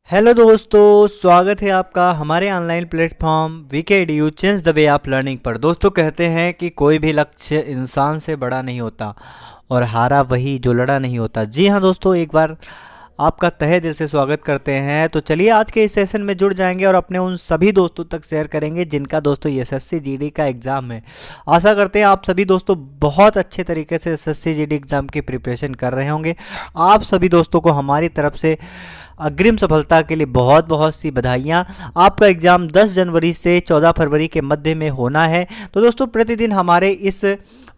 Hello दोस्तों, स्वागत है आपका हमारे online platform VKDU change the way of learning पर। दोस्तों, कहते हैं कि कोई भी लक्ष्य इंसान से बड़ा नहीं होता और हारा वही जो लड़ा नहीं होता। जी हाँ दोस्तों, एक बार आपका तहे दिल से स्वागत करते हैं। तो चलिए आज के इस सेशन में जुड़ जाएंगे और अपने उन सभी दोस्तों तक शेयर करेंगे जिनका दोस्तों एसएससी जीडी का एग्ज़ाम है। आशा करते हैं आप सभी दोस्तों बहुत अच्छे तरीके से एसएससी जीडी एग्ज़ाम की प्रिपरेशन कर रहे होंगे। आप सभी दोस्तों को हमारी तरफ से अग्रिम सफलता के लिए बहुत बहुत सी बधाइयाँ। आपका एग्ज़ाम 10 जनवरी से 14 फरवरी के मध्य में होना है। तो दोस्तों, प्रतिदिन हमारे इस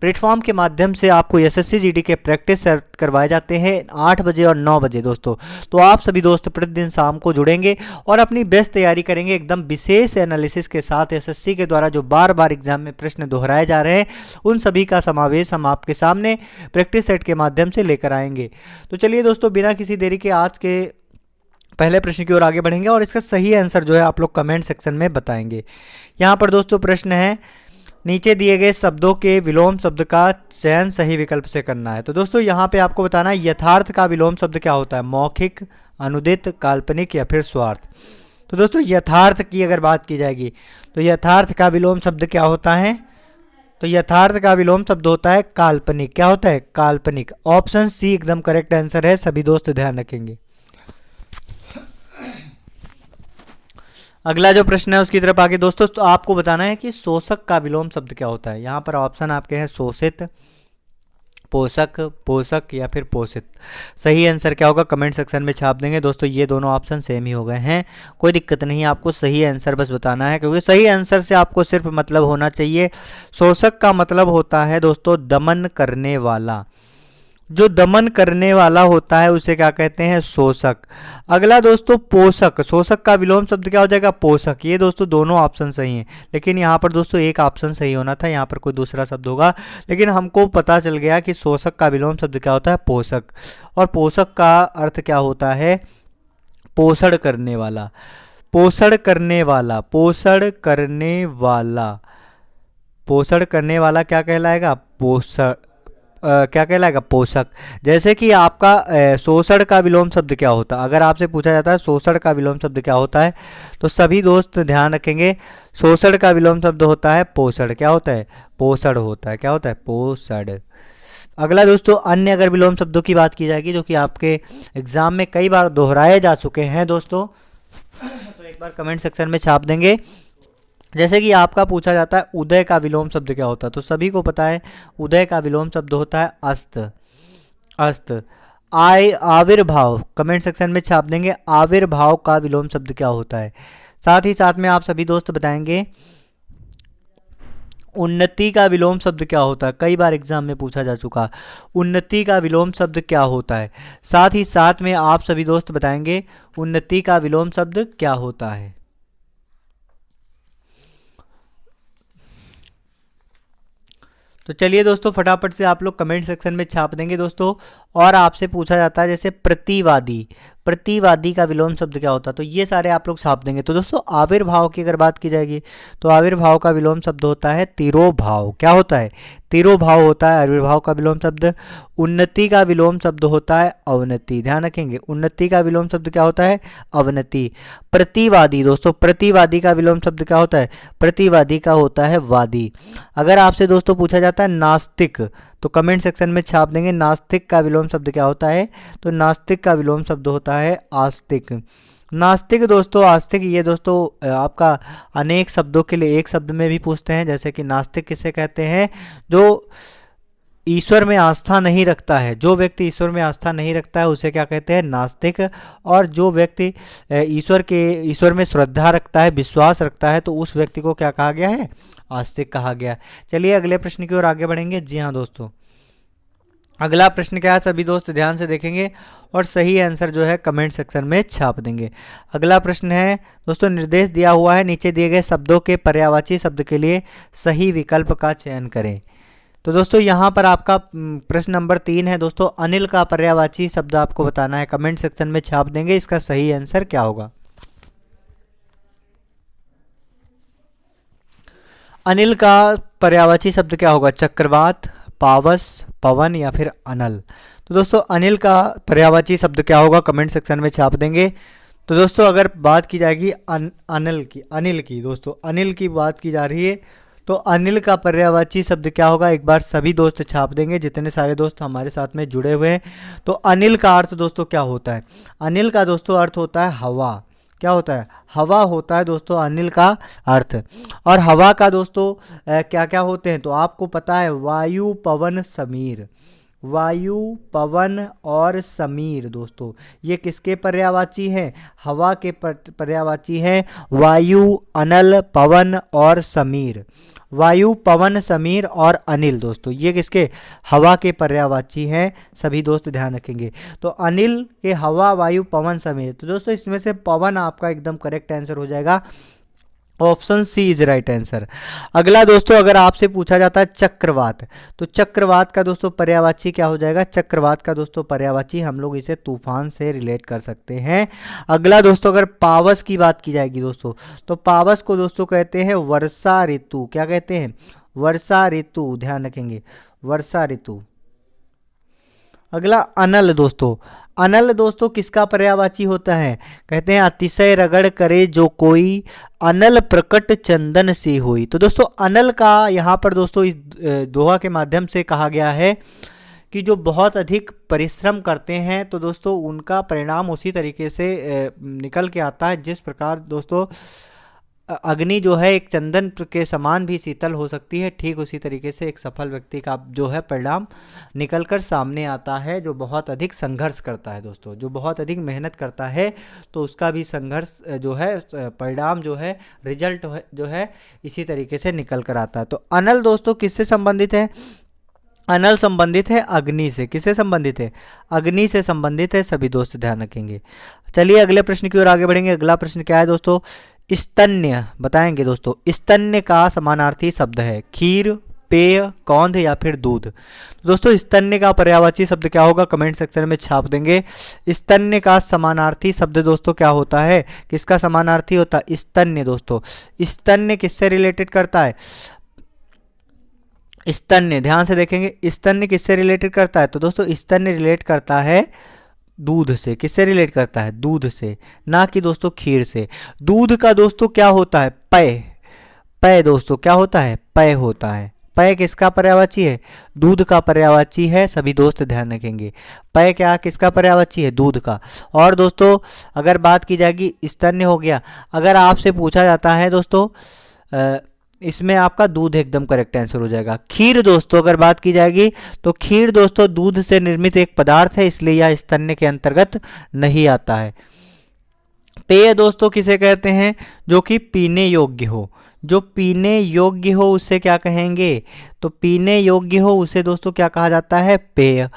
प्लेटफॉर्म के माध्यम से आपको एसएससी जीडी के प्रैक्टिस सेट करवाए जाते हैं 8 बजे और 9 बजे दोस्तों। तो आप सभी दोस्त प्रतिदिन शाम को जुड़ेंगे और अपनी बेस्ट तैयारी करेंगे एकदम विशेष एनालिसिस के साथ। एसएससी के द्वारा जो बार बार एग्जाम में प्रश्न दोहराए जा रहे हैं उन सभी का समावेश हम आपके सामने प्रैक्टिस सेट के माध्यम से लेकर आएंगे। तो चलिए दोस्तों, बिना किसी देरी के आज के पहले प्रश्न की ओर आगे बढ़ेंगे और इसका सही आंसर जो है आप लोग कमेंट सेक्शन में बताएंगे। यहाँ पर दोस्तों प्रश्न है, नीचे दिए गए शब्दों के विलोम शब्द का चयन सही विकल्प से करना है। तो दोस्तों यहाँ पे आपको बताना है यथार्थ का विलोम शब्द क्या होता है, मौखिक, अनुदित, काल्पनिक या फिर स्वार्थ। तो दोस्तों यथार्थ की अगर बात की जाएगी तो यथार्थ का विलोम शब्द क्या होता है, तो यथार्थ का विलोम शब्द होता है काल्पनिक। क्या होता है, काल्पनिक। ऑप्शन सी एकदम करेक्ट आंसर है, सभी दोस्त ध्यान रखेंगे। अगला जो प्रश्न है उसकी तरफ आगे दोस्तों, तो आपको बताना है कि शोषक का विलोम शब्द क्या होता है। यहाँ पर ऑप्शन आपके हैं शोषित, पोषक, पोषक या फिर पोषित। सही आंसर क्या होगा कमेंट सेक्शन में छाप देंगे दोस्तों। ये दोनों ऑप्शन सेम ही हो गए हैं, कोई दिक्कत नहीं, आपको सही आंसर बस बताना है, क्योंकि सही आंसर से आपको सिर्फ मतलब होना चाहिए। शोषक का मतलब होता है दोस्तों दमन करने वाला। जो दमन करने वाला होता है उसे क्या कहते हैं, शोषक। अगला दोस्तों पोषक, शोषक का विलोम शब्द क्या हो जाएगा, पोषक। ये दोस्तों दोनों ऑप्शन सही हैं, लेकिन यहाँ पर दोस्तों एक ऑप्शन सही होना था, यहाँ पर कोई दूसरा शब्द होगा, लेकिन हमको पता चल गया कि शोषक का विलोम शब्द क्या होता है, पोषक। और पोषक का अर्थ क्या होता है, पोषण करने वाला, पोषण करने वाला, पोषण करने वाला। पोषण करने वाला क्या कहलाएगा, पोषण क्या कहलाएगा, पोषक। जैसे कि आपका शोषण का विलोम शब्द क्या होता है, अगर आपसे पूछा जाता है शोषण का विलोम शब्द क्या होता है, तो सभी दोस्त ध्यान रखेंगे, शोषण का विलोम शब्द होता है पोषण। क्या होता है, पोषण होता है। क्या होता है, पोषण। अगला दोस्तों अन्य अगर विलोम शब्दों की बात की जाएगी जो कि आपके एग्जाम में कई बार दोहराए जा चुके हैं दोस्तों, तो एक बार कमेंट सेक्शन में छाप देंगे। जैसे कि आपका पूछा जाता है उदय का विलोम शब्द क्या होता है, तो सभी को पता है उदय का विलोम शब्द होता है अस्त, अस्त। आविर्भाव, कमेंट सेक्शन में छाप देंगे आविर्भाव का विलोम शब्द क्या होता है। साथ ही साथ में आप सभी दोस्त बताएंगे उन्नति का विलोम शब्द क्या होता है, कई बार एग्जाम में पूछा जा चुका, उन्नति का विलोम शब्द क्या होता है। साथ ही साथ में आप सभी दोस्त बताएंगे उन्नति का विलोम शब्द क्या होता है। तो चलिए दोस्तों फटाफट से आप लोग कमेंट सेक्शन में छाप देंगे दोस्तों। और आपसे पूछा जाता है जैसे प्रतिवादी, प्रतिवादी का विलोम शब्द क्या होता है, तो ये सारे आप लोग छाप देंगे। तो दोस्तों आविर्भाव की अगर बात की जाएगी तो आविर्भाव का विलोम शब्द होता है तिरोभाव। क्या होता है, तिरोभाव होता है आविर्भाव का विलोम शब्द। उन्नति का विलोम शब्द होता है अवनति, ध्यान रखेंगे उन्नति का विलोम शब्द क्या होता है, अवनति। प्रतिवादी दोस्तों, प्रतिवादी का विलोम शब्द क्या होता है, प्रतिवादी का होता है वादी। अगर आपसे दोस्तों पूछा जाता है नास्तिक, तो कमेंट सेक्शन में छाप देंगे नास्तिक का विलोम शब्द क्या होता है, तो नास्तिक का विलोम शब्द होता है आस्तिक। नास्तिक दोस्तों, आस्तिक ये दोस्तों आपका अनेक शब्दों के लिए एक शब्द में भी पूछते हैं। जैसे कि नास्तिक किसे कहते हैं, जो ईश्वर में आस्था नहीं रखता है, जो व्यक्ति ईश्वर में आस्था नहीं रखता है उसे क्या कहते हैं, नास्तिक। और जो व्यक्ति ईश्वर में श्रद्धा रखता है, विश्वास रखता है, तो उस व्यक्ति को क्या कहा गया है, आस्तिक कहा गया। चलिए अगले प्रश्न की ओर आगे बढ़ेंगे। जी हाँ दोस्तों, अगला प्रश्न क्या है, सभी दोस्त ध्यान से देखेंगे और सही आंसर जो है कमेंट सेक्शन में छाप देंगे। अगला प्रश्न है दोस्तों, निर्देश दिया हुआ है नीचे दिए गए शब्दों के पर्यायवाची शब्द के लिए सही विकल्प का चयन करें। तो दोस्तों यहाँ पर आपका प्रश्न नंबर 3 है दोस्तों, अनिल का पर्यायवाची शब्द आपको बताना है, कमेंट सेक्शन में छाप देंगे इसका सही आंसर क्या होगा। अनिल का पर्यायवाची शब्द क्या होगा, चक्रवात, पावस, पवन या फिर अनल। तो दोस्तों अनिल का पर्यायवाची शब्द क्या होगा कमेंट सेक्शन में छाप देंगे। तो दोस्तों अगर बात की जाएगी अनिल की दोस्तों, अनिल की बात की जा रही है, तो अनिल का पर्यायवाची शब्द क्या होगा, एक बार सभी दोस्त छाप देंगे जितने सारे दोस्त हमारे साथ में जुड़े हुए हैं। तो अनिल का अर्थ दोस्तों क्या होता है, अनिल का दोस्तों अर्थ होता है हवा। क्या होता है, हवा होता है दोस्तों अनिल का अर्थ। और हवा का दोस्तों क्या क्या होते हैं, तो आपको पता है वायु पवन समीर, वायु पवन और समीर दोस्तों ये किसके पर्यायवाची हैं, हवा के पर्यायवाची हैं वायु, अनल, पवन और समीर। वायु, पवन, समीर और अनिल दोस्तों ये किसके, हवा के पर्यायवाची हैं, सभी दोस्त ध्यान रखेंगे। तो अनिल के हवा, वायु, पवन, समीर। तो दोस्तों इसमें से पवन आपका एकदम करेक्ट आंसर हो जाएगा, option C is right answer. अगला दोस्तों अगर आपसे पूछा जाता है चक्रवात, तो चक्रवात का दोस्तों पर्यायवाची क्या हो जाएगा, चक्रवात का दोस्तों पर्यायवाची हम लोग इसे तूफान से रिलेट कर सकते हैं। अगला दोस्तों अगर पावस की बात की जाएगी दोस्तों, तो पावस को दोस्तों कहते हैं वर्षा ऋतु। क्या कहते हैं, वर्षा ऋतु, ध्यान रखेंगे वर्षा ऋतु। अगला अनल दोस्तों, अनल दोस्तों किसका पर्यायवाची होता है, कहते हैं अतिशय रगड़ करे जो कोई, अनल प्रकट चंदन सी हुई। तो दोस्तों अनल का यहाँ पर दोस्तों इस दोहा के माध्यम से कहा गया है कि जो बहुत अधिक परिश्रम करते हैं तो दोस्तों उनका परिणाम उसी तरीके से निकल के आता है जिस प्रकार दोस्तों अग्नि जो है एक चंदन के समान भी शीतल हो सकती है, ठीक उसी तरीके से एक सफल व्यक्ति का जो है परिणाम निकलकर सामने आता है जो बहुत अधिक संघर्ष करता है दोस्तों, जो बहुत अधिक मेहनत करता है तो उसका भी संघर्ष जो है परिणाम जो है रिजल्ट जो है इसी तरीके से निकल कर आता है। तो अनल दोस्तों किससे संबंधित है, अनल संबंधित है अग्नि से। किससे संबंधित है, अग्नि से संबंधित है, सभी दोस्त ध्यान रखेंगे। चलिए अगले प्रश्न की ओर आगे बढ़ेंगे। अगला प्रश्न क्या है दोस्तों, स्तन्य बताएंगे दोस्तों। स्तन्य का समानार्थी शब्द है खीर, पेय, कौंध या फिर दूध। तो दोस्तों स्तन्य का पर्यायवाची शब्द क्या होगा, कमेंट सेक्शन में छाप देंगे। स्तन्य का समानार्थी शब्द दोस्तों क्या होता है, किसका समानार्थी होता है, स्तन्य दोस्तों। स्तन्य किससे रिलेटेड करता है, स्तन्य, ध्यान से देखेंगे स्तन्य किससे रिलेटेड करता है, तो दोस्तों स्तन्य रिलेट करता है दूध से। किससे रिलेट करता है, दूध से, ना कि दोस्तों खीर से। दूध का दोस्तों क्या होता है, पेय, पेय दोस्तों क्या होता है, पेय होता है। पेय किसका पर्यायवाची है, दूध का पर्यायवाची है, सभी दोस्त ध्यान रखेंगे। पेय क्या किसका पर्यायवाची है, दूध का। और दोस्तों अगर बात की जाएगी स्तन्य हो गया, अगर आपसे पूछा जाता है दोस्तों इसमें आपका दूध एकदम करेक्ट आंसर हो जाएगा। खीर दोस्तों अगर बात की जाएगी तो खीर दोस्तों दूध से निर्मित एक पदार्थ है, इसलिए यह स्तन्य के अंतर्गत नहीं आता है। पेय दोस्तों किसे कहते हैं, जो कि पीने योग्य हो, जो पीने योग्य हो उसे क्या कहेंगे, तो पीने योग्य हो उसे दोस्तों क्या कहा जाता है, पेय।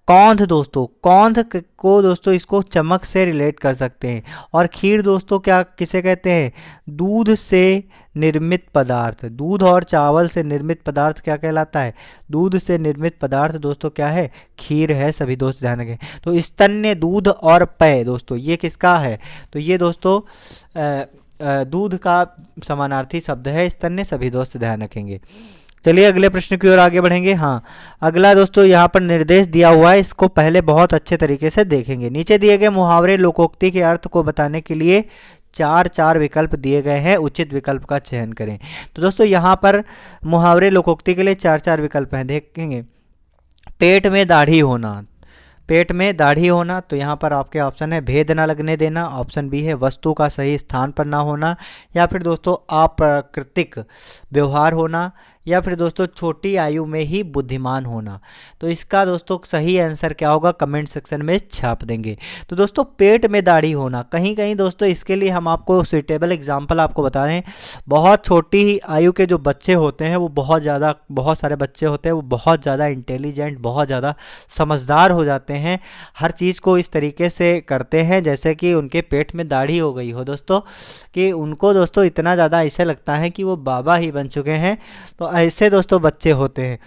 कौंध दोस्तों, कौंध को दोस्तों इसको चमक से रिलेट कर सकते हैं। और खीर दोस्तों क्या किसे कहते हैं, दूध से निर्मित पदार्थ। दूध और चावल से निर्मित पदार्थ क्या कहलाता है, दूध से निर्मित पदार्थ दोस्तों क्या है, खीर है, सभी दोस्त ध्यान रखें। तो स्तन्य, दूध और पेय दोस्तों ये किसका है, तो ये दोस्तों दूध का समानार्थी शब्द है स्तन्य, सभी दोस्त ध्यान रखेंगे। चलिए अगले प्रश्न की ओर आगे बढ़ेंगे। हाँ अगला दोस्तों यहाँ पर निर्देश दिया हुआ है, इसको पहले बहुत अच्छे तरीके से देखेंगे। नीचे दिए गए मुहावरे लोकोक्ति के अर्थ को बताने के लिए चार विकल्प दिए गए हैं, उचित विकल्प का चयन करें। तो दोस्तों यहाँ पर मुहावरे लोकोक्ति के लिए चार विकल्प हैं, देखेंगे। पेट में दाढ़ी होना, पेट में दाढ़ी होना, तो यहाँ पर आपके ऑप्शन है भेद न लगने देना, ऑप्शन बी है वस्तु का सही स्थान पर ना होना, या फिर दोस्तों अप्राकृतिक व्यवहार होना, या फिर दोस्तों छोटी आयु में ही बुद्धिमान होना। तो इसका दोस्तों सही आंसर क्या होगा, कमेंट सेक्शन में छाप देंगे। तो दोस्तों पेट में दाढ़ी होना, कहीं कहीं दोस्तों इसके लिए हम आपको सुइटेबल एग्जांपल आपको बता रहे हैं। बहुत छोटी ही आयु के जो बच्चे होते हैं वो बहुत सारे बच्चे होते हैं वो बहुत ज़्यादा इंटेलिजेंट, बहुत ज़्यादा समझदार हो जाते हैं, हर चीज़ को इस तरीके से करते हैं जैसे कि उनके पेट में दाढ़ी हो गई हो दोस्तों, कि उनको दोस्तों इतना ज़्यादा ऐसे लगता है कि वो बाबा ही बन चुके हैं। तो ऐसे दोस्तों बच्चे होते हैं।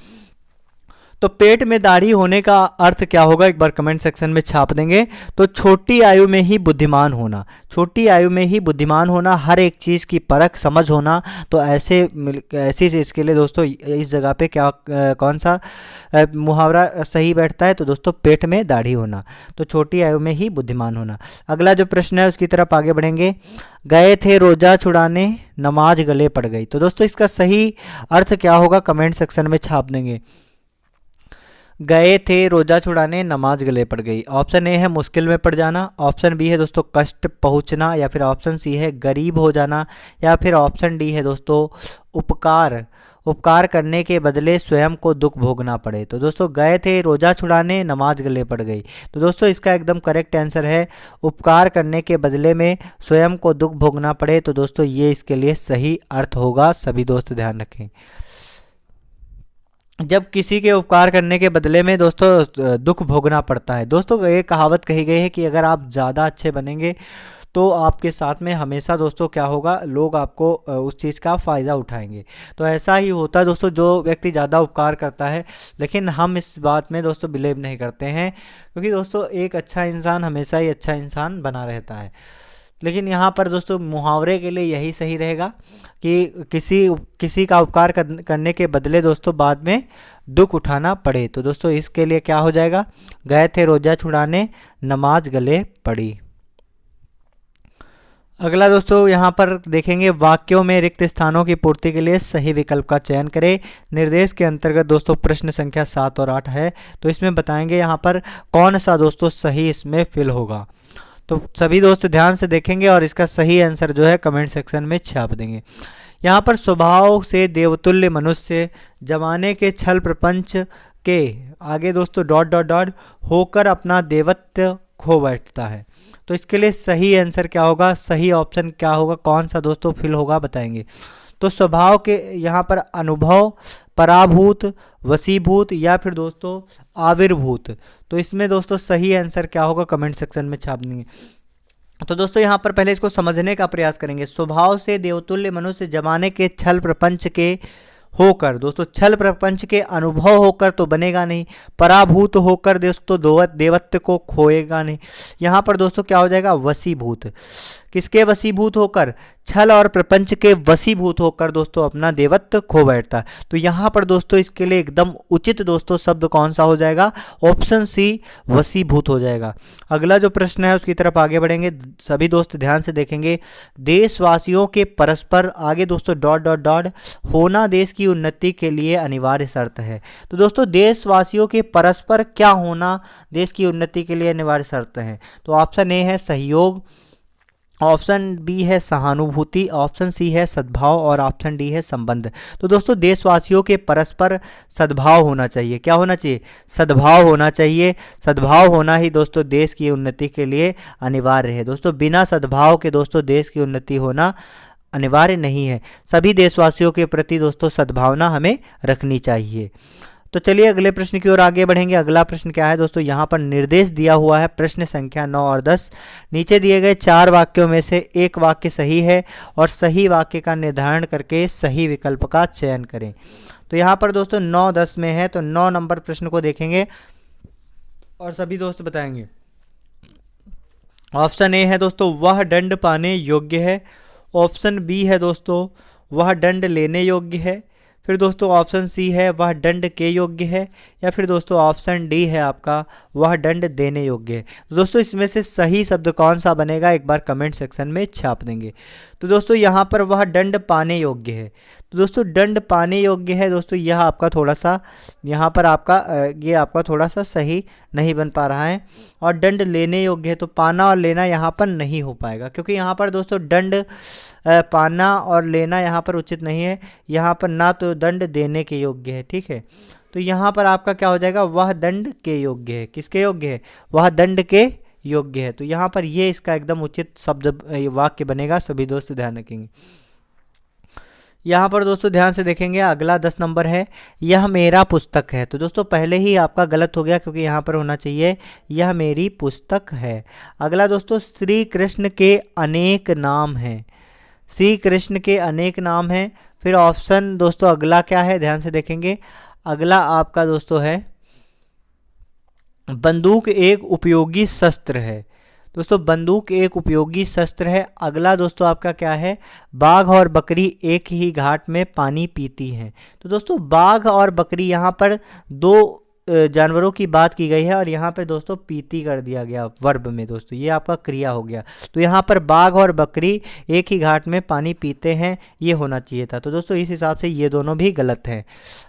तो पेट में दाढ़ी होने का अर्थ क्या होगा, एक बार कमेंट सेक्शन में छाप देंगे। तो छोटी आयु में ही बुद्धिमान होना, छोटी आयु में ही बुद्धिमान होना, हर एक चीज़ की परख समझ होना। तो ऐसी चीज़ के लिए दोस्तों इस जगह पे क्या कौन सा मुहावरा सही बैठता है, तो दोस्तों पेट में दाढ़ी होना, तो छोटी आयु में ही बुद्धिमान होना। अगला जो प्रश्न है उसकी तरफ आगे बढ़ेंगे। गए थे रोजा छुड़ाने, नमाज गले पड़ गई। तो दोस्तों इसका सही अर्थ क्या होगा, कमेंट सेक्शन में छाप देंगे। गए थे रोजा छुड़ाने, नमाज गले पड़ गई। ऑप्शन ए है मुश्किल में पड़ जाना, ऑप्शन बी है दोस्तों कष्ट पहुंचना, या फिर ऑप्शन सी है गरीब हो जाना, या फिर ऑप्शन डी है दोस्तों उपकार करने के बदले स्वयं को दुख भोगना पड़े। तो दोस्तों गए थे रोजा छुड़ाने, नमाज गले पड़ गई। तो दोस्तों इसका एकदम करेक्ट आंसर है उपकार करने के बदले में स्वयं को दुख भोगना पड़े। तो दोस्तों ये इसके लिए सही अर्थ होगा, सभी दोस्त ध्यान रखें। जब किसी के उपकार करने के बदले में दोस्तों दुख भोगना पड़ता है। दोस्तों ये कहावत कही गई है कि अगर आप ज़्यादा अच्छे बनेंगे तो आपके साथ में हमेशा दोस्तों क्या होगा, लोग आपको उस चीज़ का फ़ायदा उठाएंगे। तो ऐसा ही होता है दोस्तों, जो व्यक्ति ज़्यादा उपकार करता है, लेकिन हम इस बात में दोस्तों बिलीव नहीं करते हैं, क्योंकि दोस्तों एक अच्छा इंसान हमेशा ही अच्छा इंसान बना रहता है। लेकिन यहाँ पर दोस्तों मुहावरे के लिए यही सही रहेगा कि किसी का उपकार करने के बदले दोस्तों बाद में दुख उठाना पड़े। तो दोस्तों इसके लिए क्या हो जाएगा, गए थे रोजा छुड़ाने, नमाज गले पड़ी। अगला दोस्तों यहाँ पर देखेंगे, वाक्यों में रिक्त स्थानों की पूर्ति के लिए सही विकल्प का चयन करें। निर्देश के अंतर्गत दोस्तों प्रश्न संख्या 7 और 8 है, तो इसमें बताएंगे यहाँ पर कौन सा दोस्तों सही इसमें फिल होगा। तो सभी दोस्त ध्यान से देखेंगे और इसका सही आंसर जो है कमेंट सेक्शन में छाप देंगे। यहाँ पर स्वभाव से देवतुल्य मनुष्य जमाने के छल प्रपंच के आगे दोस्तों डॉट डॉट डॉट होकर अपना देवत्व खो बैठता है। तो इसके लिए सही आंसर क्या होगा, सही ऑप्शन क्या होगा, कौन सा दोस्तों फिल होगा बताएंगे। तो स्वभाव के यहाँ पर अनुभव, पराभूत, वसीभूत, या फिर दोस्तों आविर्भूत। तो इसमें दोस्तों सही आंसर क्या होगा, कमेंट सेक्शन में छाप देंगे। तो दोस्तों यहाँ पर पहले इसको समझने का प्रयास करेंगे। स्वभाव से देवतुल्य मनुष्य जमाने के छल प्रपंच के होकर, दोस्तों छल प्रपंच के अनुभव होकर तो बनेगा नहीं, पराभूत होकर दोस्तों देवत्व को खोएगा नहीं। यहाँ पर दोस्तों क्या हो जाएगा, वसीभूत। किसके वसीभूत होकर, छल और प्रपंच के वसीभूत होकर दोस्तों अपना देवत्व खो बैठता है। तो यहाँ पर दोस्तों इसके लिए एकदम उचित दोस्तों शब्द कौन सा हो जाएगा, ऑप्शन सी वसीभूत हो जाएगा। अगला जो प्रश्न है उसकी तरफ आगे बढ़ेंगे, सभी दोस्त ध्यान से देखेंगे। देशवासियों के परस्पर आगे दोस्तों डॉट डॉट डॉट होना देश की उन्नति के लिए अनिवार्य शर्त है। तो दोस्तों देशवासियों के परस्पर क्या होना देश की उन्नति के लिए अनिवार्य शर्त है। तो ऑप्शन ए है सहयोग, ऑप्शन बी है सहानुभूति, ऑप्शन सी है सद्भाव, और ऑप्शन डी है संबंध। तो दोस्तों देशवासियों के परस्पर सद्भाव होना चाहिए। क्या होना चाहिए, सद्भाव होना चाहिए। सद्भाव होना ही दोस्तों देश की उन्नति के लिए अनिवार्य है। दोस्तों बिना सद्भाव के दोस्तों देश की उन्नति होना अनिवार्य नहीं है। सभी देशवासियों के प्रति दोस्तों सद्भावना हमें रखनी चाहिए। तो चलिए अगले प्रश्न की ओर आगे बढ़ेंगे। अगला प्रश्न क्या है दोस्तों, यहाँ पर निर्देश दिया हुआ है प्रश्न संख्या 9 और 10। नीचे दिए गए 4 वाक्यों में से एक वाक्य सही है और सही वाक्य का निर्धारण करके सही विकल्प का चयन करें। तो यहाँ पर दोस्तों 9-10 में है, तो 9 नंबर प्रश्न को देखेंगे और सभी दोस्त बताएंगे। ऑप्शन ए है दोस्तों वह दंड पाने योग्य है, ऑप्शन बी है दोस्तों वह दंड लेने योग्य है, फिर दोस्तों ऑप्शन सी है वह दंड के योग्य है, या फिर दोस्तों ऑप्शन डी है आपका वह दंड देने योग्य है। तो दोस्तों इसमें से सही शब्द कौन सा बनेगा, एक बार कमेंट सेक्शन में छाप देंगे। तो दोस्तों यहाँ पर वह दंड पाने योग्य है। तो दोस्तों दंड पाने योग्य है दोस्तों, यह आपका थोड़ा सा यहाँ पर आपका ये आपका थोड़ा सा सही नहीं बन पा रहा है। और दंड लेने योग्य है, तो पाना और लेना यहाँ पर नहीं हो पाएगा, क्योंकि यहाँ पर दोस्तों दंड पाना और लेना यहाँ पर उचित नहीं है। यहाँ पर ना तो दंड देने के योग्य है, ठीक है। तो यहाँ पर आपका क्या हो जाएगा, वह दंड के योग्य है। किसके योग्य है, वह दंड के योग्य है। तो यहाँ पर ये इसका एकदम उचित शब्द वाक्य बनेगा, सभी दोस्त ध्यान रखेंगे। यहाँ पर दोस्तों ध्यान से देखेंगे, अगला 10 नंबर है यह मेरा पुस्तक है। तो दोस्तों पहले ही आपका गलत हो गया, क्योंकि यहाँ पर होना चाहिए यह मेरी पुस्तक है। अगला दोस्तों श्री कृष्ण के अनेक नाम हैं, श्री कृष्ण के अनेक नाम हैं। फिर ऑप्शन दोस्तों अगला क्या है, ध्यान से देखेंगे, अगला आपका दोस्तों है बंदूक एक उपयोगी शस्त्र है। दोस्तों बंदूक एक उपयोगी शस्त्र है। अगला दोस्तों आपका क्या है, बाघ और बकरी एक ही घाट में पानी पीती हैं। तो दोस्तों बाघ और बकरी यहाँ पर दो जानवरों की बात की गई है और यहाँ पे दोस्तों पीती कर दिया गया वर्ब में। दोस्तों ये आपका क्रिया हो गया। तो यहाँ पर बाघ और बकरी एक ही घाट में पानी पीते हैं, ये होना चाहिए था। तो दोस्तों इस हिसाब से ये दोनों भी गलत हैं।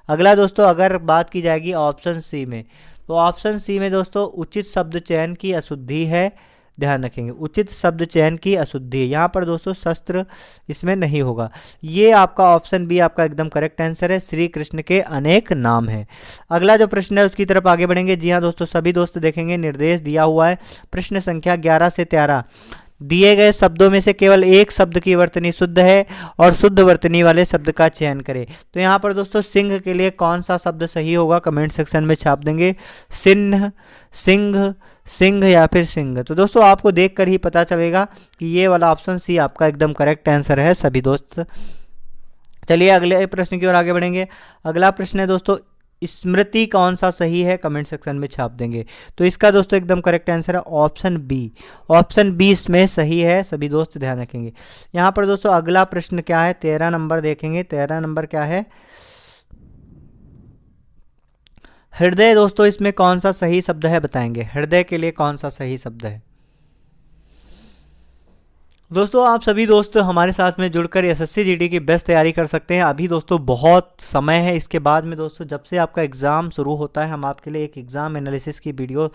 अगला दोस्तों अगर बात की जाएगी ऑप्शन सी में, तो ऑप्शन सी में दोस्तों उचित शब्द चयन की अशुद्धि है। ध्यान रखेंगे, उचित शब्द चयन की अशुद्धि है। यहाँ पर दोस्तों शस्त्र इसमें नहीं होगा। ये आपका ऑप्शन बी आपका एकदम करेक्ट आंसर है, श्री कृष्ण के अनेक नाम हैं। अगला जो प्रश्न है उसकी तरफ आगे बढ़ेंगे। जी हाँ दोस्तों, सभी दोस्त देखेंगे निर्देश दिया हुआ है। प्रश्न संख्या 11 से 13, दिए गए शब्दों में से केवल एक शब्द की वर्तनी शुद्ध है और शुद्ध वर्तनी वाले शब्द का चयन करें। तो यहाँ पर दोस्तों सिंह के लिए कौन सा शब्द सही होगा, कमेंट सेक्शन में छाप देंगे। सिंह, सिंह, सिंह या फिर सिंह। तो दोस्तों आपको देखकर ही पता चलेगा कि ये वाला ऑप्शन सी आपका एकदम करेक्ट आंसर है सभी दोस्त। चलिए अगले प्रश्न की ओर आगे बढ़ेंगे। अगला प्रश्न है दोस्तों, स्मृति कौन सा सही है, कमेंट सेक्शन में छाप देंगे। तो इसका दोस्तों एकदम करेक्ट आंसर है ऑप्शन बी। ऑप्शन बी इसमें सही है, सभी दोस्त ध्यान रखेंगे। यहाँ पर दोस्तों अगला प्रश्न क्या है, 13 नंबर देखेंगे। 13 नंबर क्या है, हृदय। दोस्तों इसमें कौन सा सही शब्द है बताएंगे, हृदय के लिए कौन सा सही शब्द है। दोस्तों आप सभी दोस्त हमारे साथ में जुड़कर एसएससी जीडी की बेस्ट तैयारी कर सकते हैं। अभी दोस्तों बहुत समय है। इसके बाद में दोस्तों जब से आपका एग्ज़ाम शुरू होता है, हम आपके लिए एक एग्ज़ाम एनालिसिस की वीडियो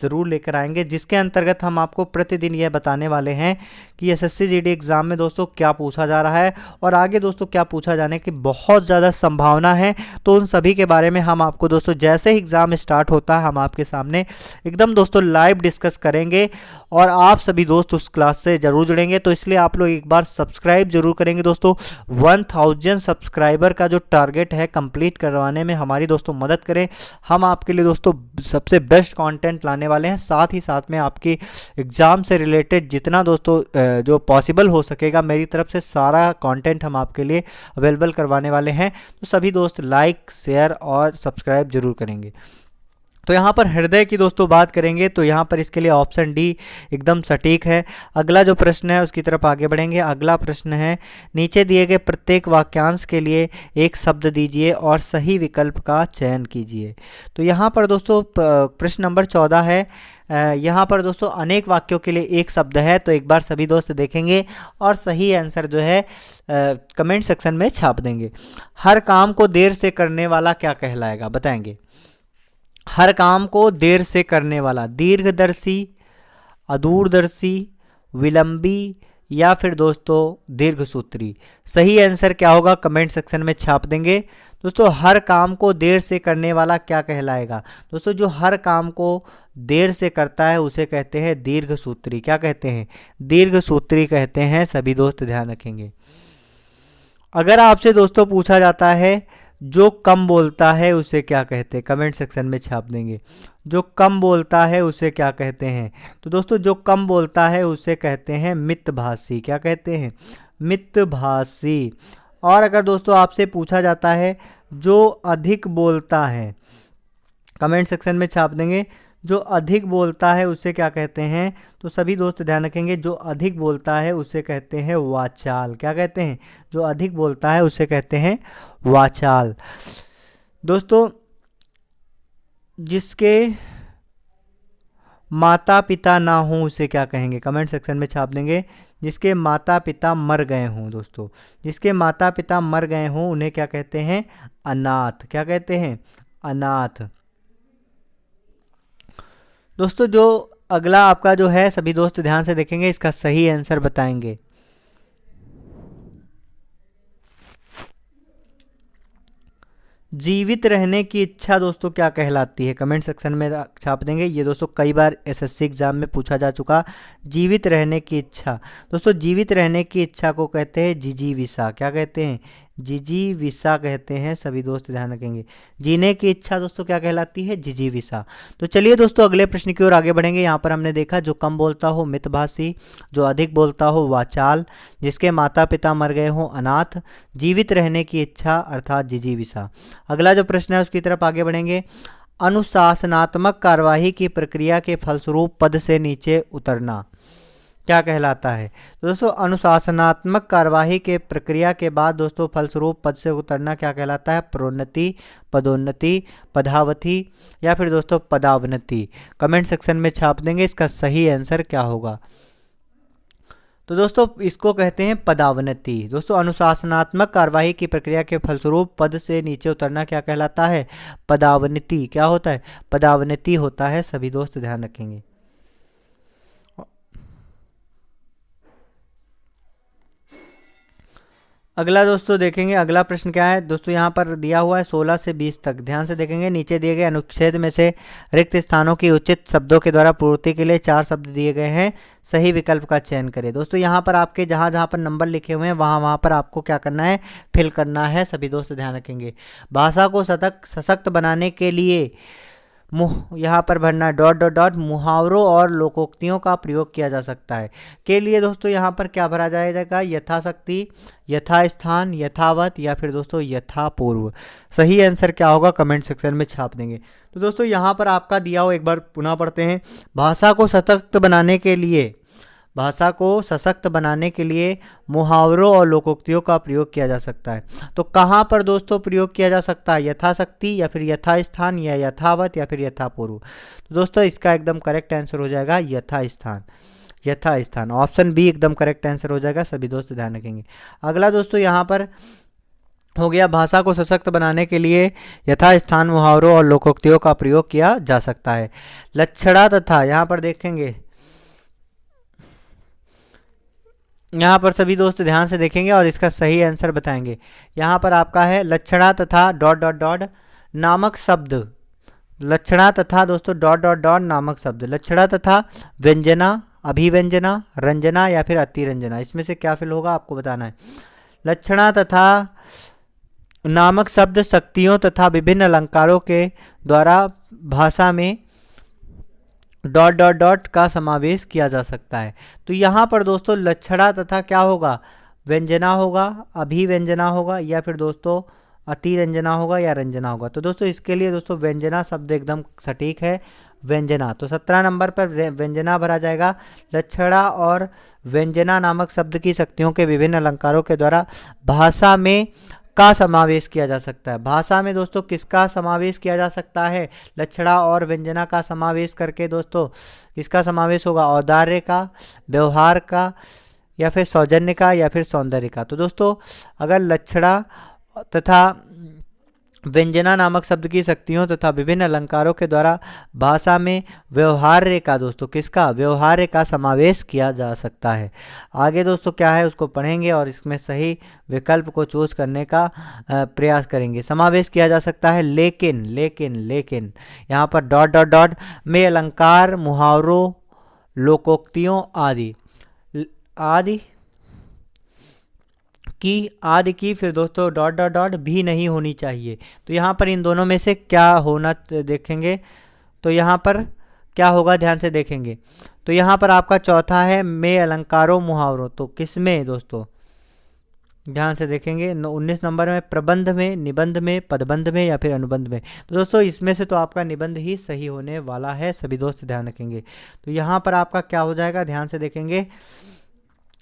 ज़रूर लेकर आएंगे, जिसके अंतर्गत हम आपको प्रतिदिन यह बताने वाले हैं कि एसएससी जीडी एग्ज़ाम में दोस्तों क्या पूछा जा रहा है और आगे दोस्तों क्या पूछा जाने की बहुत ज़्यादा संभावना है। तो उन सभी के बारे में हम आपको दोस्तों जैसे ही एग्ज़ाम स्टार्ट होता है हम आपके सामने एकदम दोस्तों लाइव डिस्कस करेंगे और आप सभी दोस्त उस क्लास से ज़रूर जुड़ेंगे। तो इसलिए आप लोग एक बार सब्सक्राइब जरूर करेंगे दोस्तों। 1000 सब्सक्राइबर का जो टारगेट है कंप्लीट करवाने में हमारी दोस्तों मदद करें। हम आपके लिए दोस्तों सबसे बेस्ट कंटेंट लाने वाले हैं, साथ ही साथ में आपकी एग्ज़ाम से रिलेटेड जितना दोस्तों जो पॉसिबल हो सकेगा मेरी तरफ से सारा कंटेंट हम आपके लिए अवेलेबल करवाने वाले हैं। तो सभी दोस्त लाइक, शेयर और सब्सक्राइब जरूर करेंगे। तो यहाँ पर हृदय की दोस्तों बात करेंगे तो यहाँ पर इसके लिए ऑप्शन डी एकदम सटीक है। अगला जो प्रश्न है उसकी तरफ आगे बढ़ेंगे। अगला प्रश्न है, नीचे दिए गए प्रत्येक वाक्यांश के लिए एक शब्द दीजिए और सही विकल्प का चयन कीजिए। तो यहाँ पर दोस्तों प्रश्न नंबर 14 है। यहाँ पर दोस्तों अनेक वाक्यों के लिए एक शब्द है। तो एक बार सभी दोस्त देखेंगे और सही आंसर जो है कमेंट सेक्शन में छाप देंगे। हर काम को देर से करने वाला क्या कहलाएगा बताएंगे। हर काम को देर से करने वाला, दीर्घदर्शी, अदूरदर्शी, विलंबी या फिर दोस्तों दीर्घसूत्री। सही आंसर क्या होगा कमेंट सेक्शन में छाप देंगे। दोस्तों हर काम को देर से करने वाला क्या कहलाएगा। दोस्तों जो हर काम को देर से करता है उसे कहते हैं दीर्घसूत्री। क्या कहते हैं, दीर्घसूत्री कहते हैं। सभी दोस्त ध्यान रखेंगे। अगर आपसे दोस्तों पूछा जाता है जो कम बोलता है उसे क्या कहते हैं, कमेंट सेक्शन में छाप देंगे। जो कम बोलता है उसे क्या कहते हैं। तो दोस्तों जो कम बोलता है उसे कहते हैं मितभाषी। क्या कहते हैं, मितभाषी। और अगर दोस्तों आपसे पूछा जाता है जो अधिक बोलता है, कमेंट सेक्शन में छाप देंगे। जो अधिक बोलता है उसे क्या कहते हैं। तो सभी दोस्त ध्यान रखेंगे, जो अधिक बोलता है उसे कहते हैं वाचाल। क्या कहते हैं, जो अधिक बोलता है उसे कहते हैं वाचाल। दोस्तों जिसके माता पिता ना हों उसे क्या कहेंगे, कमेंट सेक्शन में छाप देंगे। जिसके माता पिता मर गए हों, दोस्तों जिसके माता पिता मर गए हों उन्हें क्या कहते हैं, अनाथ। क्या कहते हैं, अनाथ। दोस्तों जो अगला आपका जो है सभी दोस्त ध्यान से देखेंगे, इसका सही आंसर बताएंगे। जीवित रहने की इच्छा दोस्तों क्या कहलाती है, कमेंट सेक्शन में छाप देंगे। ये दोस्तों कई बार एसएससी एग्जाम में पूछा जा चुका। जीवित रहने की इच्छा, दोस्तों जीवित रहने की इच्छा को कहते हैं जिजीविषा। क्या कहते हैं, जिजीविषा कहते हैं। सभी दोस्त ध्यान रखेंगे। जीने की इच्छा दोस्तों क्या कहलाती है, जिजीविषा। तो चलिए दोस्तों अगले प्रश्न की ओर आगे बढ़ेंगे। यहाँ पर हमने देखा जो कम बोलता हो मितभाषी, जो अधिक बोलता हो वाचाल, जिसके माता पिता मर गए हो अनाथ, जीवित रहने की इच्छा अर्थात जिजीविषा। अगला जो प्रश्न है उसकी तरफ आगे बढ़ेंगे। अनुशासनात्मक कार्यवाही की प्रक्रिया के फलस्वरूप पद से नीचे उतरना क्या कहलाता है? तो दोस्तों अनुशासनात्मक कार्यवाही के प्रक्रिया के बाद दोस्तों फलस्वरूप पद से उतरना क्या कहलाता है? प्रोन्नति, पदोन्नति, पदावधि या फिर दोस्तों पदावनति। कमेंट सेक्शन में छाप देंगे इसका सही आंसर क्या होगा। तो दोस्तों इसको कहते हैं पदावनति। दोस्तों अनुशासनात्मक कार्यवाही की प्रक्रिया के फलस्वरूप पद से नीचे उतरना क्या कहलाता है? पदावनति। क्या होता है? पदावनति होता है। सभी दोस्त ध्यान रखेंगे। अगला दोस्तों देखेंगे, अगला प्रश्न क्या है दोस्तों, यहाँ पर दिया हुआ है 16 से 20 तक। ध्यान से देखेंगे, नीचे दिए गए अनुच्छेद में से रिक्त स्थानों की उचित शब्दों के द्वारा पूर्ति के लिए 4 शब्द दिए गए हैं, सही विकल्प का चयन करें। दोस्तों यहाँ पर आपके जहाँ जहाँ पर नंबर लिखे हुए हैं वहाँ पर आपको क्या करना है? फिल करना है। सभी दोस्त ध्यान रखेंगे। भाषा को सशक्त बनाने के लिए यहाँ पर भरना डॉट डॉट डॉट मुहावरों और लोकोक्तियों का प्रयोग किया जा सकता है। के लिए दोस्तों यहाँ पर क्या भरा जाएगा? यथाशक्ति, यथास्थान, यथावत या फिर दोस्तों यथापूर्व। सही आंसर क्या होगा? कमेंट सेक्शन में छाप देंगे। तो दोस्तों यहाँ पर आपका दिया हो, एक बार पुनः पढ़ते हैं। भाषा को सशक्त बनाने के लिए, भाषा को सशक्त बनाने के लिए मुहावरों और लोकोक्तियों का प्रयोग किया जा सकता है। तो कहाँ पर दोस्तों प्रयोग किया जा सकता है? यथाशक्ति या फिर यथास्थान या यथावत या फिर यथापूर्व। तो दोस्तों इसका एकदम करेक्ट आंसर हो जाएगा यथास्थान। यथास्थान ऑप्शन बी एकदम करेक्ट आंसर हो जाएगा। सभी दोस्त ध्यान रखेंगे। अगला दोस्तों यहाँ पर हो गया, भाषा को सशक्त बनाने के लिए यथास्थान मुहावरों और लोकोक्तियों का प्रयोग किया जा सकता है। लक्षणा तथा, यहाँ पर देखेंगे, यहाँ पर सभी दोस्त ध्यान से देखेंगे और इसका सही आंसर बताएंगे। यहाँ पर आपका है लक्षणा तथा डॉट डॉट डॉट नामक शब्द। लक्षणा तथा दोस्तों डॉट डॉट डॉट नामक शब्द। लक्षणा तथा व्यंजना, अभिव्यंजना, रंजना या फिर अतिरंजना, इसमें से क्या फिल होगा आपको बताना है। लक्षणा तथा नामक शब्द शक्तियों तथा विभिन्न अलंकारों के द्वारा भाषा में डॉट डॉट डॉट का समावेश किया जा सकता है। तो यहाँ पर दोस्तों लक्षणा तथा क्या होगा? व्यंजना होगा, अभिव्यंजना होगा या फिर दोस्तों अतिरंजना होगा या रंजना होगा। तो दोस्तों इसके लिए दोस्तों व्यंजना शब्द एकदम सटीक है, व्यंजना। तो 17 नंबर पर व्यंजना भरा जाएगा। लक्षणा और व्यंजना नामक शब्द की शक्तियों के विभिन्न अलंकारों के द्वारा भाषा में का समावेश किया जा सकता है। भाषा में दोस्तों किसका समावेश किया जा सकता है? लक्षणा और व्यंजना का समावेश करके दोस्तों किसका समावेश होगा? औदार्य का, व्यवहार का या फिर सौजन्य का या फिर सौंदर्य का। तो दोस्तों अगर लक्षणा तथा व्यंजना नामक शब्द की शक्तियों तथा विभिन्न अलंकारों के द्वारा भाषा में व्यवहार्य का, दोस्तों किसका? व्यवहार्य का समावेश किया जा सकता है। आगे दोस्तों क्या है उसको पढ़ेंगे और इसमें सही विकल्प को चूज करने का प्रयास करेंगे। समावेश किया जा सकता है लेकिन लेकिन लेकिन यहाँ पर डॉट डॉट डॉट में अलंकार, मुहावरों, लोकोक्तियों आदि आदि की फिर दोस्तों डॉट डॉट डॉट भी नहीं होनी चाहिए। तो यहाँ पर इन दोनों में से क्या होना देखेंगे। तो यहाँ पर क्या होगा ध्यान से देखेंगे। तो यहाँ पर आपका चौथा है में अलंकारों मुहावरों। तो किस में दोस्तों? ध्यान से देखेंगे 19 नंबर में प्रबंध में, निबंध में, पदबंध में या फिर अनुबंध में। तो दोस्तों इसमें से तो आपका निबंध ही सही होने वाला है। सभी दोस्त ध्यान रखेंगे। तो यहाँ पर आपका क्या हो जाएगा? ध्यान से देखेंगे।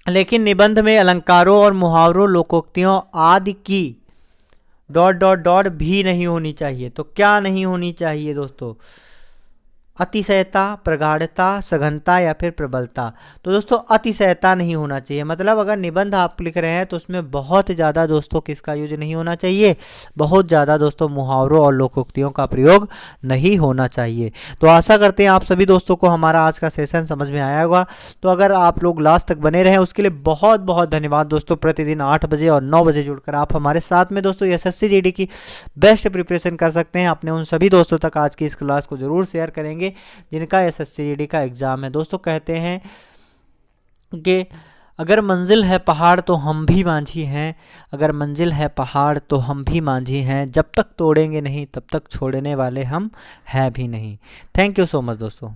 लेकिन निबंध में अलंकारों और मुहावरों, लोकोक्तियों आदि की डॉट डॉट डॉट भी नहीं होनी चाहिए। तो क्या नहीं होनी चाहिए दोस्तों? अतिशयता, प्रगाढ़ता, सघनता या फिर प्रबलता। तो दोस्तों अतिशयता नहीं होना चाहिए। मतलब अगर निबंध आप लिख रहे हैं तो उसमें बहुत ज़्यादा दोस्तों किसका यूज नहीं होना चाहिए? बहुत ज़्यादा दोस्तों मुहावरों और लोकोक्तियों का प्रयोग नहीं होना चाहिए। तो आशा करते हैं आप सभी दोस्तों को हमारा आज का सेशन समझ में आया होगा। तो अगर आप लोग लास्ट तक बने रहें उसके लिए बहुत बहुत धन्यवाद दोस्तों। प्रतिदिन 8 बजे और 9 बजे जुड़कर आप हमारे साथ में दोस्तों SSC GD की बेस्ट प्रिपरेशन कर सकते हैं। अपने उन सभी दोस्तों तक आज की इस क्लास को जरूर शेयर करेंगे जिनका SSC GD का एग्जाम है। दोस्तों कहते हैं कि अगर मंजिल है पहाड़ तो हम भी मांझी हैं, अगर मंजिल है पहाड़ तो हम भी मांझी हैं, जब तक तोड़ेंगे नहीं तब तक छोड़ने वाले हम हैं भी नहीं। थैंक यू सो मच दोस्तों।